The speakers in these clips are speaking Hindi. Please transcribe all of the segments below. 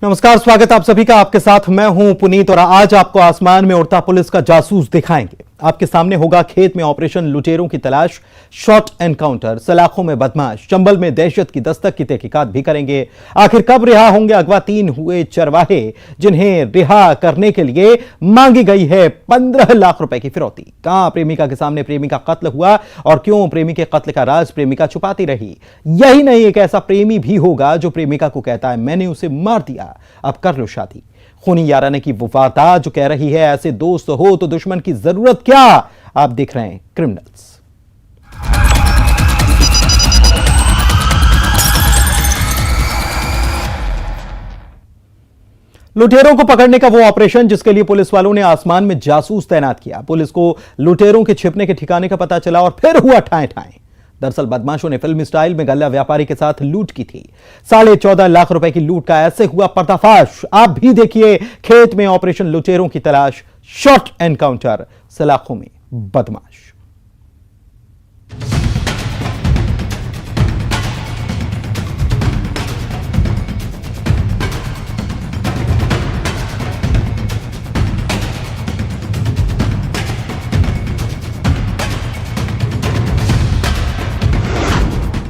नमस्कार, स्वागत आप सभी का। आपके साथ मैं हूं पुनीत और आज आपको आसमान में उड़ता पुलिस का जासूस दिखाएंगे। आपके सामने होगा खेत में ऑपरेशन लुटेरों की तलाश, शॉर्ट एनकाउंटर, सलाखों में बदमाश, चंबल में दहशत की दस्तक की तहकीकात भी करेंगे। आखिर कब रिहा होंगे अगवा 3 हुए चरवाहे जिन्हें रिहा करने के लिए मांगी गई है 15 लाख रुपए की फिरौती? कहां प्रेमिका के सामने प्रेमी का कत्ल हुआ और क्यों प्रेमी के कत्ल का राज प्रेमिका छुपाती रही? यही नहीं, एक ऐसा प्रेमी भी होगा जो प्रेमिका को कहता है मैंने उसे मार दिया, अब कर लो शादी। खूनी याराने की वो वारदात जो कह रही है ऐसे दोस्त हो तो दुश्मन की जरूरत क्या? आप देख रहे हैं क्रिमिनल्स। लुटेरों को पकड़ने का वो ऑपरेशन जिसके लिए पुलिस वालों ने आसमान में जासूस तैनात किया। पुलिस को लुटेरों के छिपने के ठिकाने का पता चला और फिर हुआ ठाए ठाए। दरअसल बदमाशों ने फिल्मी स्टाइल में गल्ला व्यापारी के साथ लूट की थी। 14.5 लाख रुपए की लूट का ऐसे हुआ पर्दाफाश। आप भी देखिए खेत में ऑपरेशन लुटेरों की तलाश, शॉर्ट एनकाउंटर, सलाखों में बदमाश।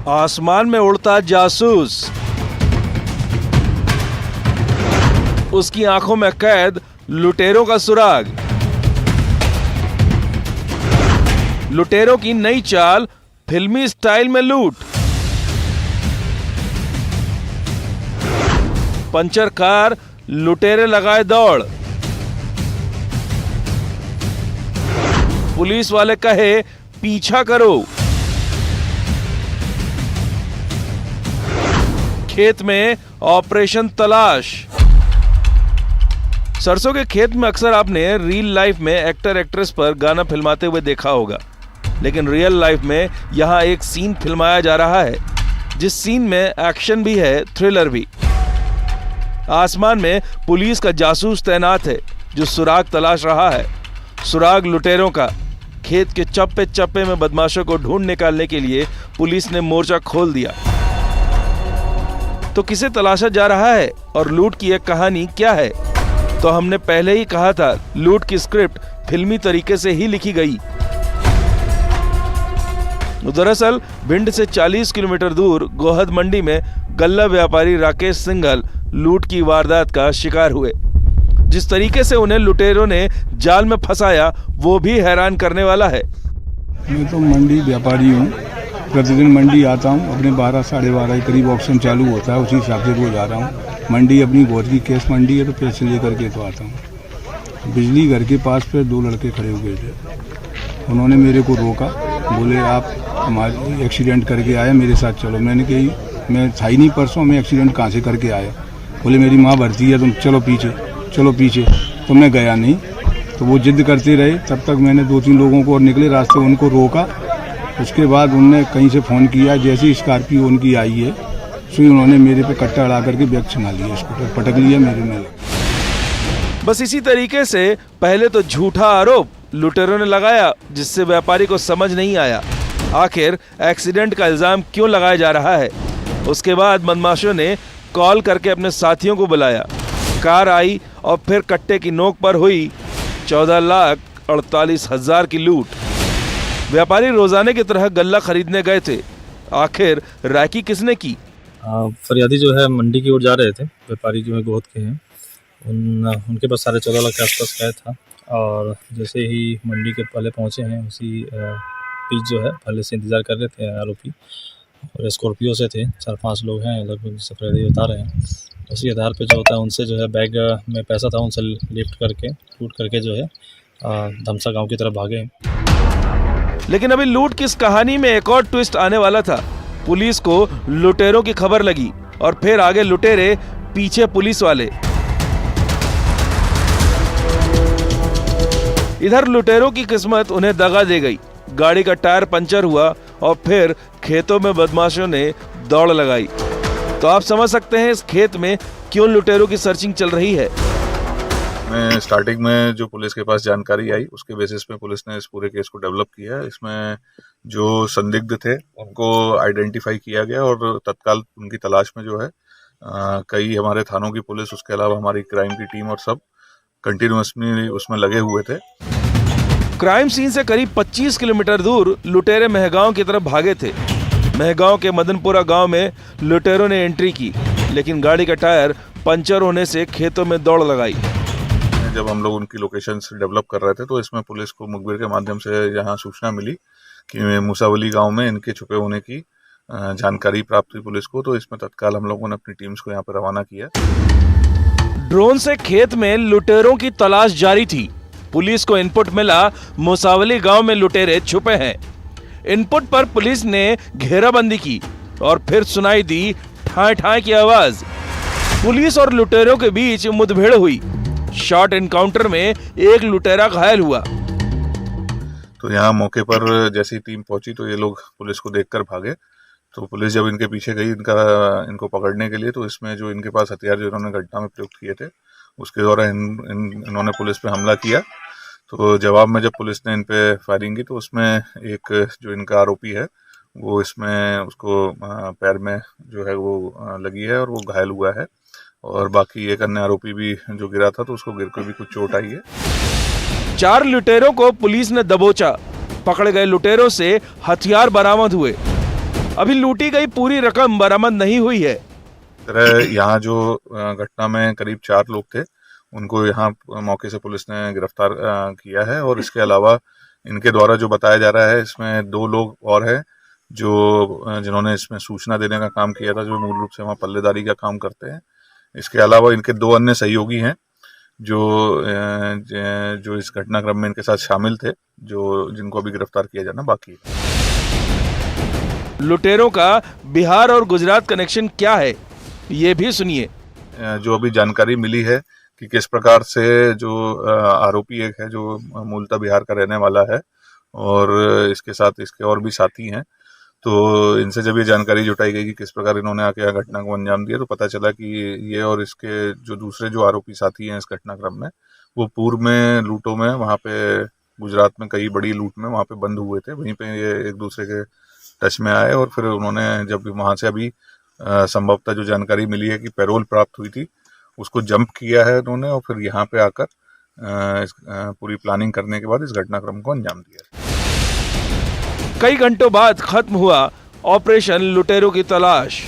आसमान में उड़ता जासूस, उसकी आंखों में कैद लुटेरों का सुराग। लुटेरों की नई चाल, फिल्मी स्टाइल में लूट। पंचर कार, लुटेरे लगाए दौड़। पुलिस वाले कहे पीछा करो। खेत में ऑपरेशन तलाश। सरसों के खेत में अक्सर आपने रियल लाइफ में एक्टर एक्ट्रेस पर गाना फिल्माते हुए देखा होगा, लेकिन रियल लाइफ में यहां एक सीन फिल्माया जा रहा है जिस सीन में एक्शन भी है, थ्रिलर भी। आसमान में पुलिस का जासूस तैनात है जो सुराग तलाश रहा है। सुराग लुटेरों का। खेत के चप्पे चप्पे में बदमाशों को ढूंढ निकालने के लिए पुलिस ने मोर्चा खोल दिया। तो किसे तलाशा जा रहा है और लूट की एक कहानी क्या है? तो हमने पहले ही कहा था, लूट की स्क्रिप्ट फिल्मी तरीके से ही लिखी गई। दरअसल भिंड से 40 किलोमीटर दूर गोहद मंडी में गल्ला व्यापारी राकेश सिंघल लूट की वारदात का शिकार हुए। जिस तरीके से उन्हें लुटेरों ने जाल में फंसाया वो भी हैरान करने वाला है। मैं तो मंडी व्यापारी हूँ, प्रतिदिन मंडी आता हूँ। अपने 12 साढ़े 12 के करीब ऑक्शन चालू होता है, उसी हिसाब से रोज आ रहा हूँ। मंडी अपनी गोद की केस मंडी है तो पैसे लेकर के तो आता हूँ। बिजली घर के पास पे 2 लड़के खड़े हुए थे। उन्होंने मेरे को रोका, बोले आप हमारे एक्सीडेंट करके आए, मेरे साथ चलो। मैंने कही मैं था ही नहीं परसों, मैं एक्सीडेंट कहाँ से करके आया? बोले मेरी माँ भर्ती है, तुम चलो पीछे, चलो पीछे। तो मैं गया नहीं, तो वो जिद करते रहे। तब तक मैंने 2-3 लोगों को और निकले रास्ते उनको रोका। उसके बाद उनने कहीं से फ़ोन किया, जैसी स्कॉर्पियो उनकी आई है सो उन्होंने मेरे पे कट्टा अड़ा करके बैग छिना लिया, स्कूटर पटक लिया मेरे में। बस इसी तरीके से पहले तो झूठा आरोप लुटेरों ने लगाया जिससे व्यापारी को समझ नहीं आया आखिर एक्सीडेंट का इल्जाम क्यों लगाया जा रहा है। उसके बाद बदमाशों ने कॉल करके अपने साथियों को बुलाया। कार आई और फिर कट्टे की नोक पर हुई 14,48,000 की लूट। व्यापारी रोजाने की तरह गल्ला खरीदने गए थे। आखिर रैकी किसने की? फरियादी जो है मंडी की ओर जा रहे थे। व्यापारी जो है गोहद के हैं, उनके पास 14.5 लाख के आसपास कैश था। और जैसे ही मंडी के पहले पहुंचे हैं उसी बीच जो है पहले से इंतज़ार कर रहे थे आरोपी, और स्कॉर्पियो से थे। 4-5 लोग हैं लगभग जिससे फरियादी बता रहे हैं। उसी आधार पे जो होता है उनसे जो है बैग में पैसा था उनसे लिफ्ट करके लूट करके जो है धमसा गाँव की तरफ भागे। लेकिन अभी लूट की इस कहानी में एक और ट्विस्ट आने वाला था। पुलिस को लुटेरों की खबर लगी और फिर आगे लुटेरे, पीछे पुलिस वाले। इधर लुटेरों की किस्मत उन्हें दगा दे गई। गाड़ी का टायर पंचर हुआ और फिर खेतों में बदमाशों ने दौड़ लगाई। तो आप समझ सकते हैं इस खेत में क्यों लुटेरों की सर्चिंग चल रही है। में स्टार्टिंग में जो पुलिस के पास जानकारी आई उसके बेसिस पे पुलिस ने इस पूरे केस को डेवलप किया। इसमें जो संदिग्ध थे उनको आइडेंटिफाई किया गया और तत्काल उनकी तलाश में जो है कई हमारे थानों की पुलिस, उसके अलावा हमारी क्राइम की टीम और सब कंटिन्यूसली उसमें लगे हुए थे। क्राइम सीन से करीब 25 किलोमीटर दूर लुटेरे महगांव की तरफ भागे थे। महगांव के मदनपुरा गांव में लुटेरों ने एंट्री की, लेकिन गाड़ी का टायर पंचर होने से खेतों में दौड़ लगाई। जब हम लोग उनकी लोकेशंस डेवलप कर रहे थे तो इसमें पुलिस को मुखबिर के माध्यम से यहाँ सूचना मिली कि मूसावली गांव में इनके छुपे होने की जानकारी प्राप्त हुई पुलिस को, तो इसमें तत्काल हम लोगों ने अपनी टीम्स को यहाँ पर रवाना किया। ड्रोन से खेत में लुटेरों की तलाश जारी थी। पुलिस को इनपुट मिला, मूसावली गांव में लुटेरे छुपे हैं। इनपुट पर पुलिस ने घेराबंदी की और फिर सुनाई दी ठाए ठाए की आवाज। पुलिस और लुटेरों के बीच मुठभेड़ हुई। शॉर्ट एनकाउंटर में एक लुटेरा घायल हुआ। तो यहाँ मौके पर जैसी टीम पहुंची तो ये लोग पुलिस को देखकर भागे। तो पुलिस जब इनके पीछे गई इनको पकड़ने के लिए, तो इसमें जो इनके पास हथियार जो इन्होंने घटना में प्रयुक्त किए थे उसके द्वारा इन्होंने पुलिस पे हमला किया। तो जवाब में जब पुलिस ने इन पे फायरिंग की तो उसमें एक जो इनका आरोपी है वो इसमें उसको पैर में जो है वो लगी है और वो घायल हुआ है, और बाकी एक अन्य आरोपी भी जो गिरा था तो उसको गिरकर भी कुछ चोट आई है। 4 लुटेरों को पुलिस ने दबोचा। पकड़े गए लुटेरों से हथियार बरामद हुए। अभी लूटी गई पूरी रकम बरामद नहीं हुई है। यहाँ जो घटना में करीब 4 लोग थे उनको यहाँ मौके से पुलिस ने गिरफ्तार किया है, और इसके अलावा इनके द्वारा जो बताया जा रहा है इसमें 2 लोग और हैं जिन्होंने इसमें सूचना देने का काम किया था, जो मूल रूप से वहाँ पल्लेदारी का काम करते हैं। इसके अलावा इनके 2 अन्य सहयोगी हैं जो इस घटनाक्रम में इनके साथ शामिल थे, जिनको अभी गिरफ्तार किया जाना बाकी है। लुटेरों का बिहार और गुजरात कनेक्शन क्या है, ये भी सुनिए। जो अभी जानकारी मिली है कि किस प्रकार से जो आरोपी एक है जो मूलतः बिहार का रहने वाला है और इसके साथ इसके और भी साथी हैं, तो इनसे जब ये जानकारी जुटाई गई कि किस प्रकार इन्होंने आके घटना को अंजाम दिया, तो पता चला कि ये और इसके जो दूसरे जो आरोपी साथी हैं इस घटनाक्रम में, वो पूर्व में लूटों में वहाँ पे गुजरात में कई बड़ी लूट में वहाँ पे बंद हुए थे। वहीं पे ये एक दूसरे के टच में आए और फिर उन्होंने जब वहाँ से अभी संभवतः जो जानकारी मिली है कि पैरोल प्राप्त हुई थी, उसको जंप किया है उन्होंने और फिर यहाँ पे आकर पूरी प्लानिंग करने के बाद इस घटनाक्रम को अंजाम दिया। कई घंटों बाद खत्म हुआ ऑपरेशन लुटेरों की तलाश।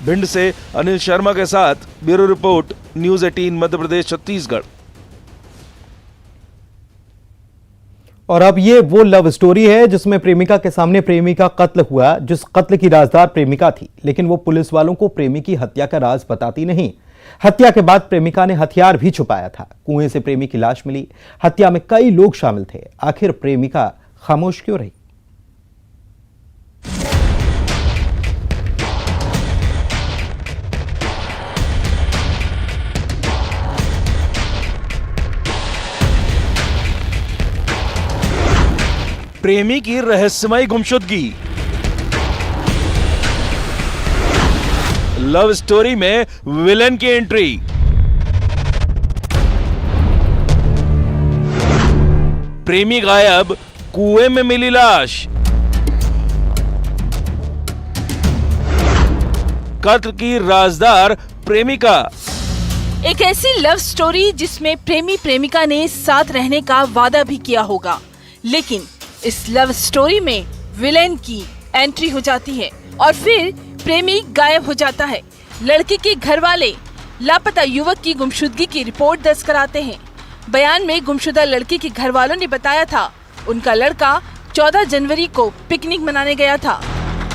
भिंड से अनिल शर्मा के साथ bureau report, news 18 Madhya Pradesh Chhattisgarh. और अब ये वो लव स्टोरी है जिसमें प्रेमिका के सामने प्रेमी का कत्ल हुआ, जिस कत्ल की राजदार प्रेमिका थी, लेकिन वो पुलिस वालों को प्रेमी की हत्या का राज बताती नहीं। हत्या के बाद प्रेमिका ने हथियार भी छुपाया था। कुएं से प्रेमी की लाश मिली। हत्या में कई लोग शामिल थे। आखिर प्रेमिका खामोश क्यों रही? प्रेमी की रहस्यमयी गुमशुदगी। लव स्टोरी में विलेन की एंट्री। प्रेमी गायब, कुएं में मिली लाश। कत्ल की राजदार प्रेमिका। एक ऐसी लव स्टोरी जिसमें प्रेमी प्रेमिका ने साथ रहने का वादा भी किया होगा, लेकिन इस लव स्टोरी में विलेन की एंट्री हो जाती है और फिर प्रेमी गायब हो जाता है। लड़के के घर वाले लापता युवक की गुमशुदगी की रिपोर्ट दर्ज कराते हैं। बयान में गुमशुदा लड़के के घर वालों ने बताया था उनका लड़का 14 जनवरी को पिकनिक मनाने गया था,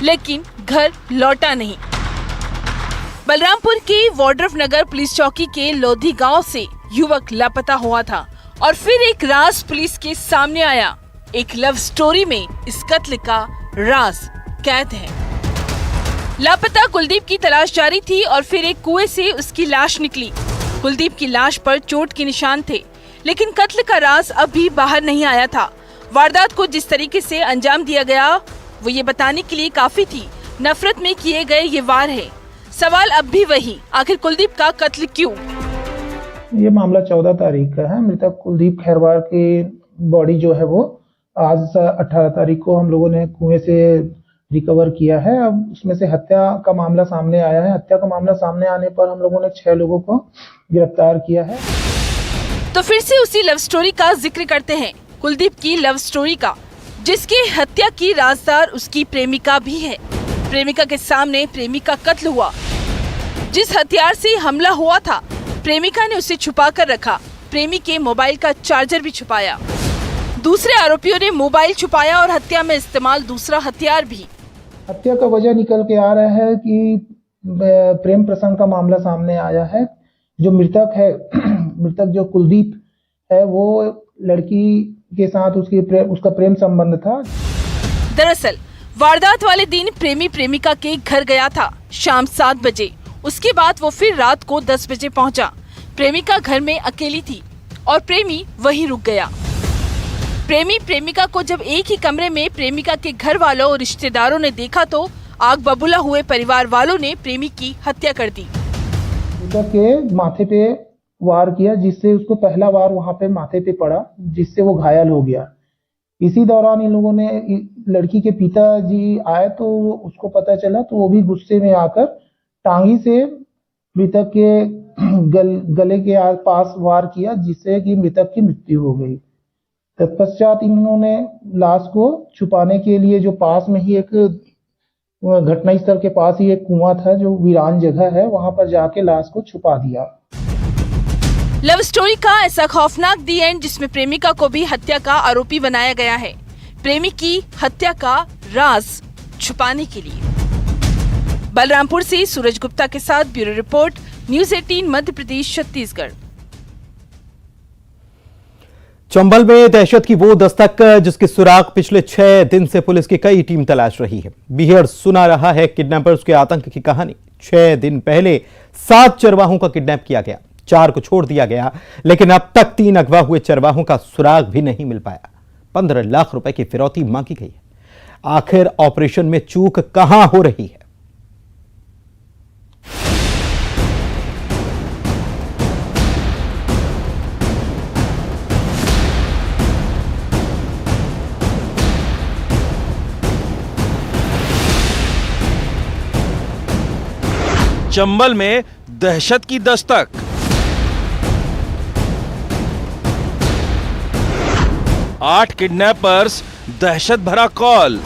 लेकिन घर लौटा नहीं। बलरामपुर के वाड्रफ नगर पुलिस चौकी के लोधी गांव से युवक लापता हुआ था और फिर एक राज पुलिस के सामने आया। एक लव स्टोरी में इस कत्ल का राज कैद है। लापता कुलदीप की तलाश जारी थी और फिर एक कुएं से उसकी लाश निकली। कुलदीप की लाश पर चोट के निशान थे, लेकिन कत्ल का राज अभी बाहर नहीं आया था। वारदात को जिस तरीके से अंजाम दिया गया वो ये बताने के लिए काफी थी। नफरत में किए गए ये वार है। सवाल अब भी वही, आखिर कुलदीप का कत्ल क्यों? ये मामला 14 तारीख का है। मृतक कुलदीप खैरवार की बॉडी जो है वो आज 18 तारीख को हम लोगों ने कुएं से रिकवर किया है। अब उसमें से हत्या का मामला सामने आया है। हत्या का मामला सामने आने पर हम लोगों ने 6 लोगों को गिरफ्तार किया है। तो फिर से उसी लव स्टोरी का जिक्र करते हैं, कुलदीप की लव स्टोरी का, जिसकी हत्या की राजदार उसकी प्रेमिका भी है। प्रेमिका के सामने प्रेमी का कत्ल हुआ। जिस हथियार से हमला हुआ था, प्रेमिका ने उसे छुपा कर रखा। प्रेमी के मोबाइल का चार्जर भी छुपाया। दूसरे आरोपियों ने मोबाइल छुपाया और हत्या में इस्तेमाल दूसरा हथियार भी। हत्या का वजह निकल के आ रहा है कि प्रेम प्रसंग का मामला सामने आया है। जो मृतक है मृतक जो कुलदीप है, वो लड़की के साथ उसका प्रेम संबंध था। दरअसल वारदात वाले दिन प्रेमी प्रेमिका के घर गया था शाम 7 बजे। उसके बाद वो फिर रात को 10 बजे पहुंचा। प्रेमिका घर में अकेली थी और प्रेमी वहीं रुक गया। प्रेमी प्रेमिका को जब एक ही कमरे में प्रेमिका के घर वालों और रिश्तेदारों ने देखा तो आग बबूला हुए परिवार वालों ने प्रेमी की हत्या कर दी। मृतक के माथे पे वार किया, जिससे उसको पहला वार वहां पे माथे पे पड़ा, जिससे वो घायल हो गया। इसी दौरान इन लोगों ने, लड़की के पिताजी आए तो उसको पता चला, तो वो भी गुस्से में आकर टांगी से मृतक के गले के पास वार किया, जिससे कि मृतक की मृत्यु हो गई। तत्पश्चात इन्होंने लाश को छुपाने के लिए जो पास में ही एक घटनास्थल के पास ही एक कुआं था, जो वीरान जगह है, वहां पर जाके लाश को छुपा दिया। लव स्टोरी का ऐसा खौफनाक दी एंड जिसमें प्रेमिका को भी हत्या का आरोपी बनाया गया है, प्रेमी की हत्या का राज छुपाने के लिए। बलरामपुर से सूरज गुप्ता के साथ bureau report, news 18 Madhya Pradesh Chhattisgarh. Chambal में दहशत की वो दस्तक जिसकी सुराग पिछले 6 दिन से पुलिस की कई टीम तलाश रही है। बीहड़ सुना रहा है किडनैपर्स के आतंक की कहानी। 6 दिन पहले 7 चरवाहों का किडनैप किया गया, 4 को छोड़ दिया गया, लेकिन अब तक 3 अगवा हुए चरवाहों का सुराग भी नहीं मिल पाया। 15 लाख रुपए की फिरौती मांगी गई है। आखिर ऑपरेशन में चूक कहां हो रही है? चंबल में दहशत की दस्तक। आठ किडनैपर्स, दहशत भरा कॉल,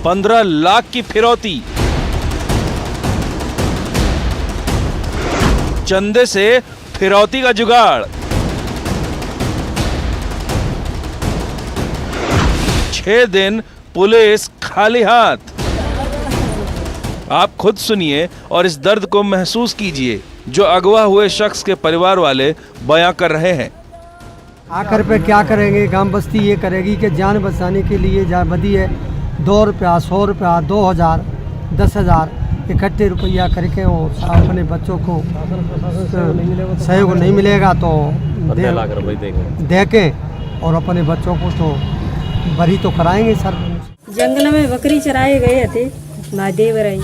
15 लाख की फिरौती, चंदे से फिरौती का जुगाड़। 6 दिन पुलिस खाली हाथ। आप खुद सुनिए और इस दर्द को महसूस कीजिए जो अगवा हुए शख्स के परिवार वाले बयां कर रहे हैं। आकर पे क्या करेंगे, गांव बस्ती ये करेगी कि जान बचाने के लिए बदी है 2 रुपया, 100 रुपया, 2000, 10,000 इकट्ठे रुपया करके और अपने बच्चों को सहयोग नहीं मिलेगा तो दे के और अपने बच्चों को तो बरी तो कराएंगे। सर जंगल में बकरी चराए गए थे, महादेव रही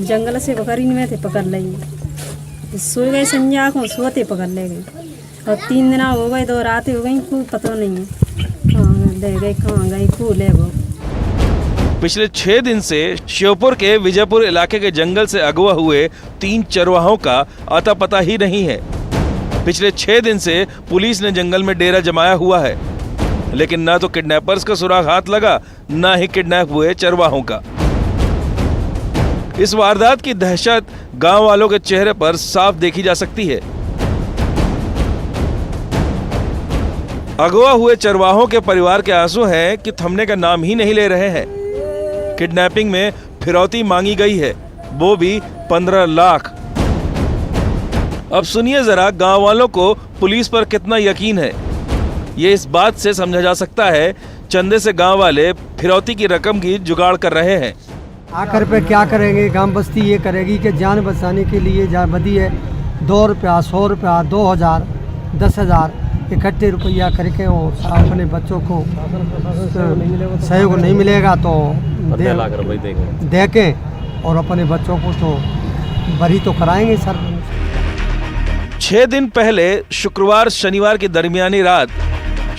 जंगल से बकरी में थे, पकड़ ली। सो गए संध्या को, सोते पकड़ ले गए और 3 दिन हो गए, 2 रातें हो गई, कोई पता नहीं है कहाँ ले गए, कहाँ गई, को ले गो। पिछले 6 दिन से श्योपुर के विजयपुर इलाके के जंगल से अगवा हुए 3 चरवाहों का अता पता ही नहीं है। पिछले 6 दिन से पुलिस ने जंगल में डेरा जमाया हुआ है, लेकिन ना तो किडनैपर्स का सुराग हाथ लगा, ना ही किडनैप हुए चरवाहों का। इस वारदात की दहशत गांव वालों के चेहरे पर साफ देखी जा सकती है। अगवा हुए चरवाहों के परिवार के आंसू हैं कि थमने का नाम ही नहीं ले रहे हैं। किडनैपिंग में फिरौती मांगी गई है, वो भी 15 लाख। अब सुनिए जरा गांव वालों को पुलिस पर कितना यकीन है। ये इस बात से समझा जा सकता है, चंदे से गांव वाले फिरौती की रकम की जुगाड़ कर रहे हैं। आकर पे क्या करेंगे, गांव बस्ती ये करेगी कि जान बचाने के लिए बदी है 2 रुपया, 100 रुपया, 2000, 10,000 इकट्ठे रुपया करके और अपने बच्चों को सहयोग नहीं मिलेगा तो दे के और अपने बच्चों को तो बरी तो कराएंगे। सर 6 दिन पहले शुक्रवार शनिवार की दरमियानी रात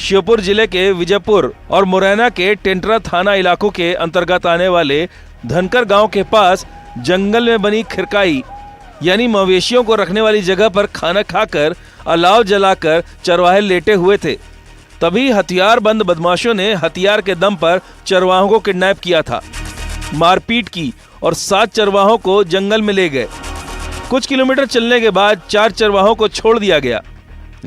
श्योपुर जिले के विजयपुर और मुरैना के टेंटरा थाना इलाकों के अंतर्गत आने वाले धनकर गांव के पास जंगल में बनी खिरकाई यानी मवेशियों को रखने वाली जगह पर खाना खाकर अलाव जलाकर चरवाहे लेटे हुए थे। तभी हथियारबंद बदमाशों ने हथियार के दम पर चरवाहों को किडनैप किया था, मारपीट की और 7 चरवाहों को जंगल में ले गए। कुछ किलोमीटर चलने के बाद 4 चरवाहों को छोड़ दिया गया,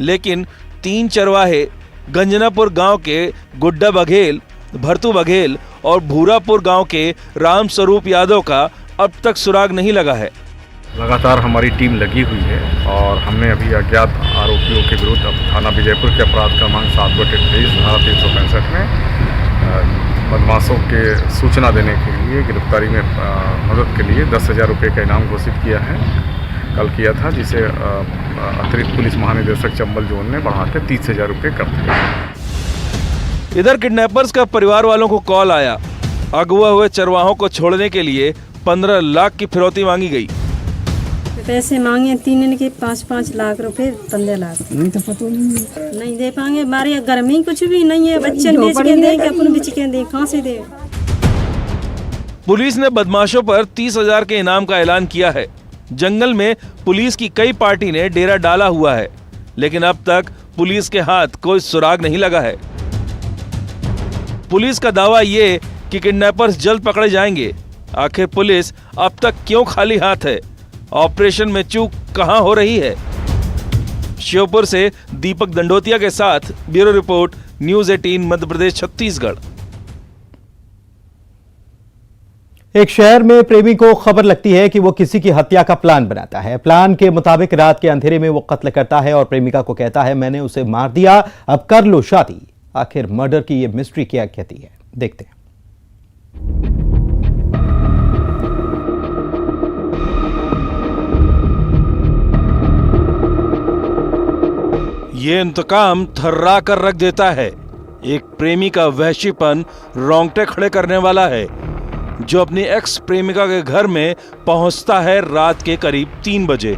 लेकिन 3 चरवाहे गंजनापुर गांव के गुड्डा बघेल, भरतू बघेल और भूरापुर गांव के राम स्वरूप यादव का अब तक सुराग नहीं लगा है। लगातार हमारी टीम लगी हुई है और हमने अभी अज्ञात आरोपियों के विरुद्ध थाना विजयपुर के अपराध क्रमांक 7/23 धारा 365 में बदमाशों के सूचना देने के लिए गिरफ्तारी में मदद के लिए 10,000 रुपये का इनाम घोषित किया है। कल किया था, जिसे अतिरिक्त पुलिस महानिदेशक चंबल जोन ने बढ़ाकर 30,000 रुपये कर दिया। इधर किडनैपर्स का परिवार वालों को कॉल आया। अगवा हुए चरवाहों को छोड़ने के लिए 15 लाख की फिरौती मांगी गई। पैसे मांगे 3 के 5-5 लाख रुपए, 15 लाख नहीं दे पाएंगे। हमारे घर में कुछ भी नहीं है, बच्चे बेच के देंगे, अपन बेच के दें, कहाँ से दे। पुलिस ने बदमाशों पर 30,000 के इनाम का ऐलान किया है। जंगल में पुलिस की कई पार्टी ने डेरा डाला हुआ है, लेकिन अब तक पुलिस के हाथ कोई सुराग नहीं लगा है। पुलिस का दावा ये कि किडनैपर्स जल्द पकड़े जाएंगे। आखिर पुलिस अब तक क्यों खाली हाथ है? ऑपरेशन में चूक कहां हो रही है? श्योपुर से दीपक दंडोतिया के साथ bureau report, news 18 Madhya Pradesh Chhattisgarh. एक शहर में प्रेमी को खबर लगती है कि वो किसी की हत्या का प्लान बनाता है। प्लान के मुताबिक रात के अंधेरे में वो कत्ल करता है और प्रेमिका को कहता है, मैंने उसे मार दिया, अब कर लो शादी। आखिर मर्डर की ये मिस्ट्री क्या कहती है, देखते हैं। ये इंतकाम थर्रा कर रख देता है। एक प्रेमी का वहशीपन रोंगटे खड़े करने वाला है, जो अपनी एक्स प्रेमिका के घर में पहुंचता है रात के करीब 3 बजे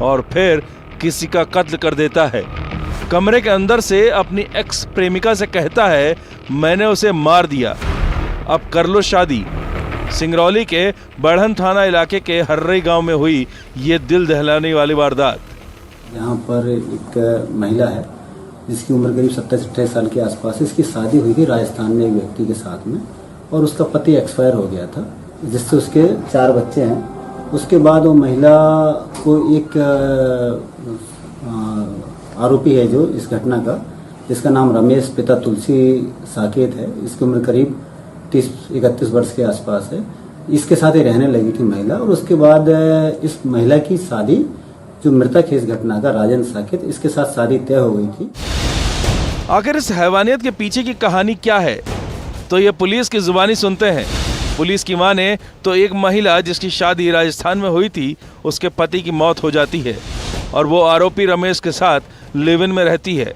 और फिर किसी का कत्ल कर देता है। कमरे के अंदर से अपनी एक्स प्रेमिका से कहता है, मैंने उसे मार दिया, अब कर लो शादी। सिंगरौली के बढ़न थाना इलाके के हर्रई गांव में हुई ये दिल दहलाने वाली वारदात। यहाँ पर एक महिला है जिसकी उम्र करीब 27-28 साल के आसपास है। इसकी शादी हुई थी राजस्थान में एक व्यक्ति के साथ में, और उसका पति एक्सपायर हो गया था, जिससे उसके 4 बच्चे हैं। उसके बाद वो महिला को एक आरोपी है जो इस घटना का, जिसका नाम रमेश पिता तुलसी साकेत है। इसकी उम्र करीब 30-31 वर्ष के आसपास है। इसके साथ ही रहने लगी थी महिला, और उसके बाद इस महिला की शादी, जो मृतक है इस घटना का राजेंद्र साकेत, इसके साथ शादी तय हो गई थी। आखिर इस हैवानियत के पीछे की कहानी क्या है, तो ये पुलिस की जुबानी सुनते हैं। पुलिस की माने तो एक महिला जिसकी शादी राजस्थान में हुई थी, उसके पति की मौत हो जाती है और वो आरोपी रमेश के साथ लिव इन में रहती है।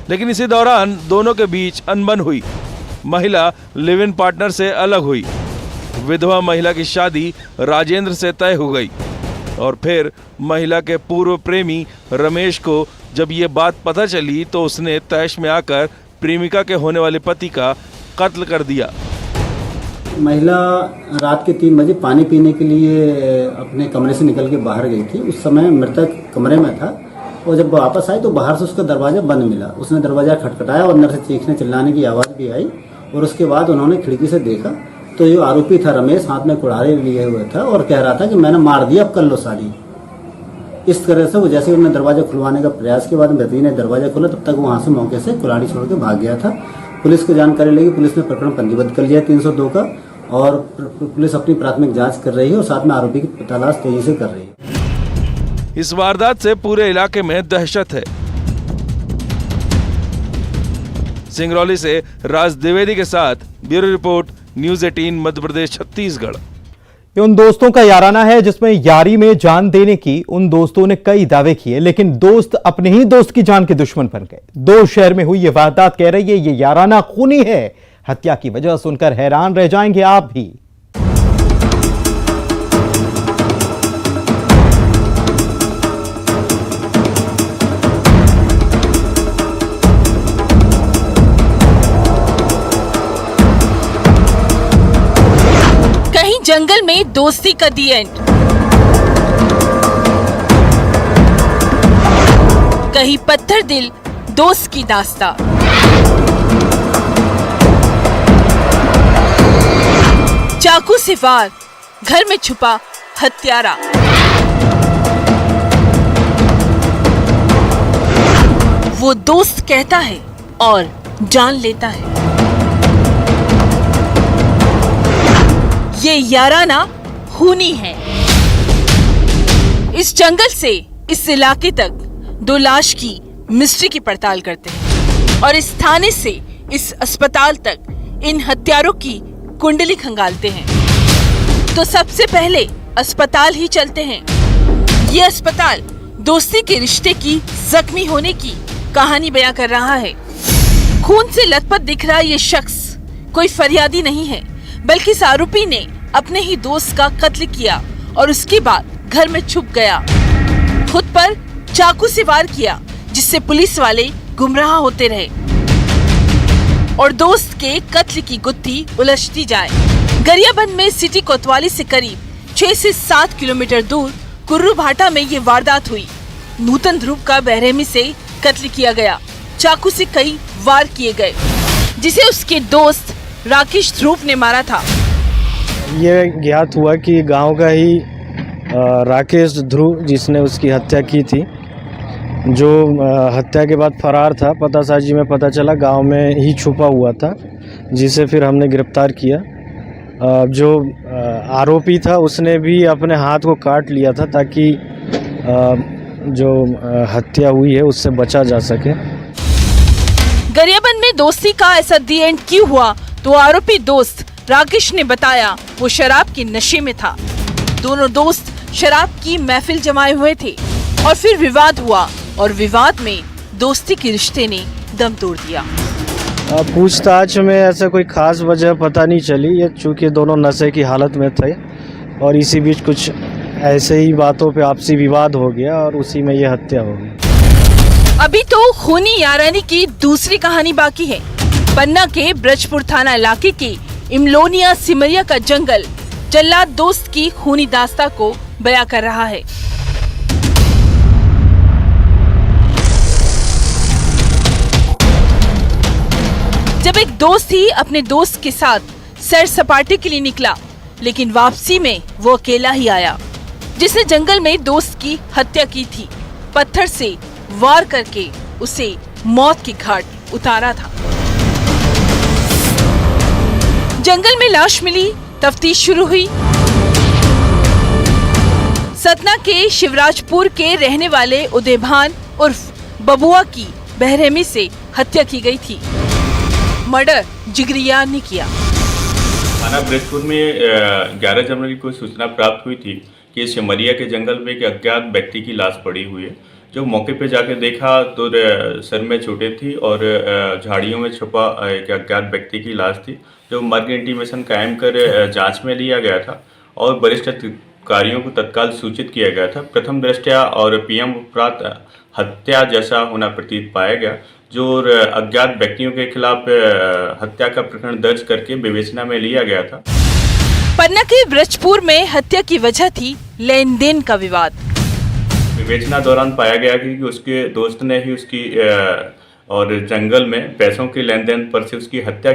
लेकिन इसी दौरान दोनों के बीच अनबन हुई। महिला लिव इन पार्टनर से अलग हुई। विधवा महिला की शादी राजेंद्र से तय हो गई और फिर महिला के पूर्व प्रेमी रमेश को जब ये बात पता चली तो उसने तैश में आकर प्रेमिका के होने वाले पति का कत्ल कर दिया। महिला रात के 3 बजे पानी पीने के लिए अपने कमरे से निकल के बाहर गई थी। उस समय मृतक कमरे में था, और जब वापस आई तो बाहर से उसका दरवाजा बंद मिला। उसने दरवाजा खटखटाया और अंदर से चीखने चिल्लाने की आवाज़ भी आई, और उसके बाद उन्होंने खिड़की से देखा तो जो आरोपी था रमेश हाथ में कुल्हाड़ी लिए हुए था और कह रहा था कि मैंने मार दिया, अब कर लो शादी। इस तरह से वो जैसे उन्होंने दरवाजा खुलवाने का प्रयास के बाद मृतक ने दरवाजा खोला, तब तक वो वहाँ से मौके से कुल्हाड़ी छोड़ के भाग गया था। पुलिस को जानकारी लगी, पुलिस ने प्रकरण पंजीबद्ध कर लिया 302 का, और पुलिस अपनी प्राथमिक जांच कर रही है और साथ में आरोपी की तलाश तेजी से कर रही है। इस वारदात से पूरे इलाके में दहशत है। सिंगरौली से राज द्विवेदी के साथ bureau report, news 18 Madhya Pradesh Chhattisgarh. ये उन दोस्तों का याराना है जिसमें यारी में जान देने की उन दोस्तों ने कई दावे किए, लेकिन दोस्त अपने ही दोस्त की जान के दुश्मन बन गए। 2 शहर में हुई ये वारदात कह रही है ये याराना खूनी है। हत्या की वजह सुनकर हैरान रह जाएंगे आप भी। जंगल में दोस्ती का दी एंड। कहीं पत्थर दिल दोस्त की दास्तां। चाकू से वार, घर में छुपा हत्यारा। वो दोस्त कहता है और जान लेता है। ये याराना खूनी है। इस जंगल से इस इलाके तक 2 लाश की मिस्ट्री की पड़ताल करते हैं और इस थाने से इस अस्पताल तक इन हत्यारों की कुंडली खंगालते हैं। तो सबसे पहले अस्पताल ही चलते हैं। ये अस्पताल दोस्ती के रिश्ते की जख्मी होने की कहानी बयां कर रहा है। खून से लथपथ दिख रहा ये शख्स कोई फरियादी नहीं है, बल्कि इस आरोपी ने अपने ही दोस्त का कत्ल किया और उसके बाद घर में छुप गया। खुद पर चाकू से वार किया, जिससे पुलिस वाले गुमराह होते रहे और दोस्त के कत्ल की गुत्थी उलझती जाए। गरियाबंद में सिटी कोतवाली से करीब 6 से 7 किलोमीटर दूर कुर्रू भाटा में ये वारदात हुई। नूतन ध्रुव का बेरहमी से कत्ल किया गया। चाकू से कई वार किए गए, जिसे उसके दोस्त राकेश ध्रुव ने मारा था। ये ज्ञात हुआ कि गांव का ही राकेश ध्रुव, जिसने उसकी हत्या की थी, जो हत्या के बाद फरार था, पतासाजी में पता चला गांव में ही छुपा हुआ था, जिसे फिर हमने गिरफ्तार किया। जो आरोपी था उसने भी अपने हाथ को काट लिया था ताकि जो हत्या हुई है उससे बचा जा सके। गरियाबंद में दोस्ती का ऐसा दी एंड क्यों हुआ, तो आरोपी दोस्त राकेश ने बताया वो शराब के नशे में था। दोनों दोस्त शराब की महफिल जमाए हुए थे और फिर विवाद हुआ और विवाद में दोस्ती के रिश्ते ने दम तोड़ दिया। पूछताछ में ऐसा कोई खास वजह पता नहीं चली। ये चूँकि दोनों नशे की हालत में थे और इसी बीच कुछ ऐसे ही बातों पे आपसी विवाद हो गया और उसी में ये हत्या हो गई। अभी तो खूनी यारानी की दूसरी कहानी बाकी है। पन्ना के ब्रजपुर थाना इलाके के इमलोनिया सिमरिया का जंगल जल्लाद दोस्त की खूनी दास्तां को बयां कर रहा है। जब एक दोस्त ही अपने दोस्त के साथ सैर सपाटे के लिए निकला, लेकिन वापसी में वो अकेला ही आया, जिसने जंगल में दोस्त की हत्या की थी। पत्थर से वार करके उसे मौत के घाट उतारा था। जंगल में लाश मिली, तफ्तीश शुरू हुई। सतना के शिवराजपुर के रहने वाले उदयभान उर्फ बबुआ की बेरहमी से हत्या की गई थी। मर्डर जिगरिया ने किया। थाना ब्रजपुर में 11 जनवरी को सूचना प्राप्त हुई थी कि सिमरिया के जंगल में एक अज्ञात व्यक्ति की लाश पड़ी हुई है। जब मौके पर जाकर देखा तो सर में चोटें थी और झाड़ियों में छुपा एक अज्ञात व्यक्ति की लाश थी, जो मर्ग इंटीमेशन कायम कर जांच में लिया गया था और वरिष्ठ अधिकारियों को तत्काल सूचित किया गया था। प्रथम दृष्टया और पीएम उपरांत हत्या जैसा होना प्रतीत पाया गया, जो अज्ञात व्यक्तियों के खिलाफ हत्या का प्रकरण दर्ज करके विवेचना में लिया गया था। पन्ना के ब्रजपुर में हत्या की वजह थी लेन देन का विवाद। विवेचना दौरान पाया गया कि उसके दोस्त ने ही उसकी और जंगल में पैसों के लेन देन पर से उसकी हत्या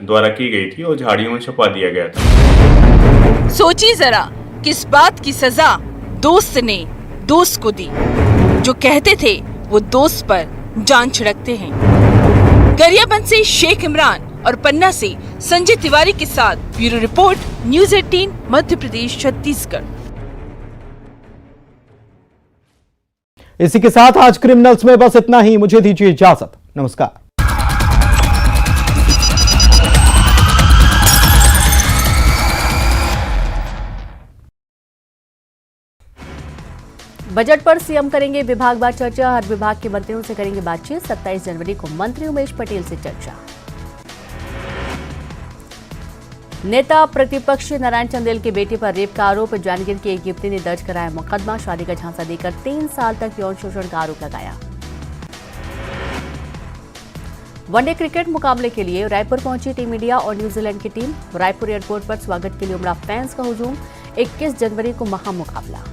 द्वारा की गई थी और झाड़ियों में छुपा दिया गया था। सोचिए जरा किस बात की सजा दोस्त ने दोस्त को दी, जो कहते थे वो दोस्त पर जान छिड़कते हैं। गरियाबंद से शेख इमरान और पन्ना से संजय तिवारी के साथ bureau report, news 18 Madhya Pradesh Chhattisgarh. इसी के साथ आज क्रिमिनल्स में बस इतना ही। मुझे दीजिए इजाजत। नमस्कार। बजट पर सीएम करेंगे विभागवार चर्चा। हर विभाग के मंत्रियों से करेंगे बातचीत। 27 जनवरी को मंत्री उमेश पटेल से चर्चा। नेता प्रतिपक्ष नारायण चंदेल के बेटे पर रेप का आरोप। जांजगीर की एक युवती ने दर्ज कराया मुकदमा। शादी का झांसा देकर 3 साल तक यौन शोषण का आरोप लगाया। वनडे क्रिकेट मुकाबले के लिए रायपुर पहुंची टीम इंडिया और न्यूजीलैंड की टीम। रायपुर एयरपोर्ट पर स्वागत के लिए उमड़ा फैंस का हुजूम। 21 जनवरी को महामुकाबला।